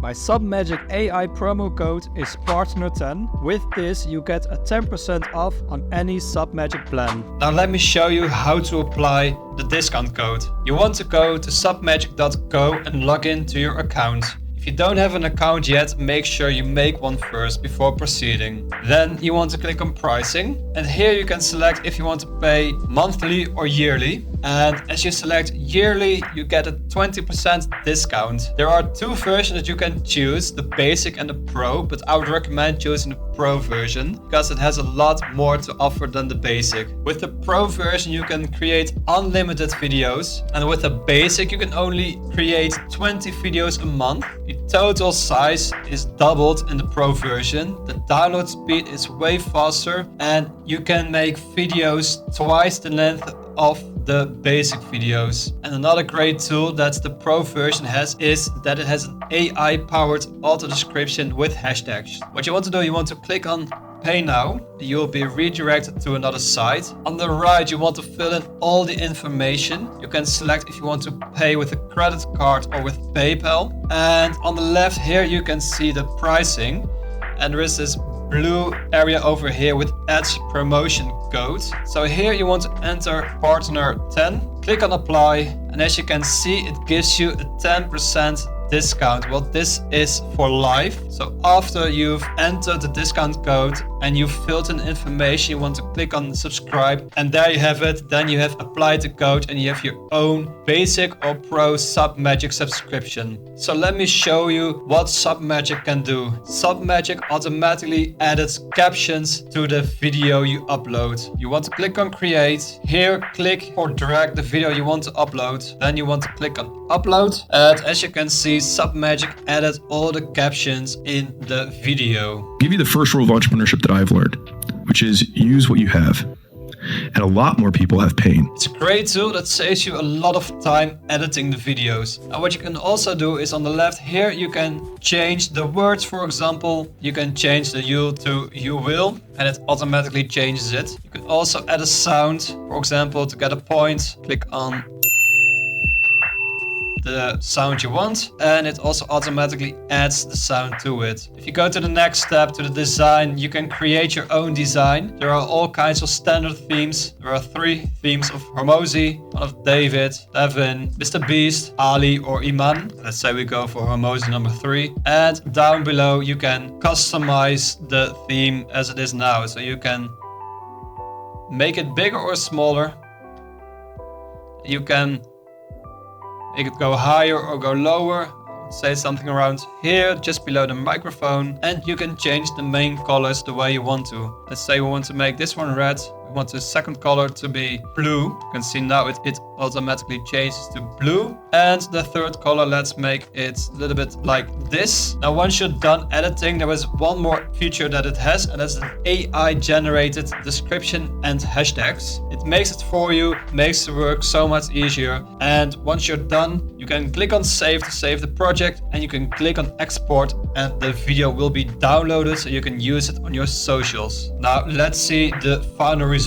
My Submagic AI promo code is partner10. With this, you get a 10% off on any Submagic plan. Now let me show you how to apply the discount code. You want to go to submagic.co and log in to your account. If you don't have an account yet, make sure you make one first before proceeding. Then you want to click on pricing, and here you can select if you want to pay monthly or yearly. And as you select yearly, you get a 20% discount. There are two versions that you can choose, the basic and the pro, but I would recommend choosing the pro version because it has a lot more to offer than the basic. With the pro version, you can create unlimited videos, and with the basic, you can only create 20 videos a month. The total size is doubled in the pro version. The download speed is way faster, and you can make videos twice the length of the basic videos. And another great tool that the pro version has is that it has an AI powered auto description with hashtags. What you want to do, you want to click on pay now. You'll be redirected to another site. On the right, you want to fill in all the information. You can select if you want to pay with a credit card or with PayPal. And on the left here, you can see the pricing. And there is this blue area over here with ads promotion code. So here you want to enter partner 10, click on apply, and as you can see, it gives you a 10% discount. Well, this is for life. So after you've entered the discount code and you've filled in information, you want to click on subscribe, and there you have it. Then you have applied the code and you have your own basic or pro Submagic subscription. So let me show you what Submagic can do. Submagic automatically edits captions to the video you upload. You want to click on create. Here, click or drag the video you want to upload. Then you want to click on upload. And as you can see, Submagic added all the captions in the video. I'll give you the first rule of entrepreneurship that I've learned, which is use what you have. And a lot more people have pain. It's a great tool that saves you a lot of time editing the videos. And what you can also do is on the left here, you can change the words. For example, you can change the you to you will, and it automatically changes it. You can also add a sound. For example, to get a point, click on the sound you want, and it also automatically adds the sound to it. If you go to the next step, to the design, you can create your own design. There are all kinds of standard themes. There are 3 themes of Hormozy, one of David, Devin, Mr. Beast, Ali or Iman. Let's say we go for Hormozy number 3. And down below you can customize the theme as it is now. So you can make it bigger or smaller. You can make it go higher or go lower. Say something around here, just below the microphone. And you can change the main colors the way you want to. Let's say we want to make this one red. We want the second color to be blue. You can see now it automatically changes to blue. And the third color, let's make it a little bit like this. Now, once you're done editing, there is one more feature that it has, and that's an AI generated description and hashtags. It makes it for you, makes the work so much easier. And once you're done, you can click on save to save the project, and you can click on export, and the video will be downloaded so you can use it on your socials. Now, let's see the final result.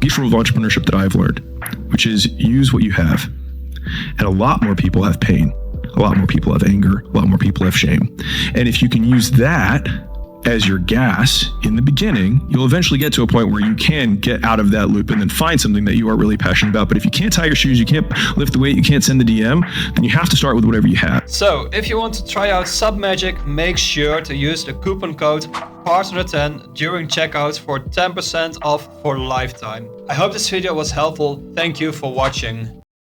Piece rule of entrepreneurship that I've learned, which is use what you have. And a lot more people have pain. A lot more people have anger. A lot more people have shame. And if you can use that as your gas in the beginning, you'll eventually get to a point where you can get out of that loop and then find something that you are really passionate about. But if you can't tie your shoes, you can't lift the weight, you can't send the DM, then you have to start with whatever you have. So if you want to try out Submagic, make sure to use the coupon code partner10 during checkout for 10% off for lifetime. I hope this video was helpful. Thank you for watching.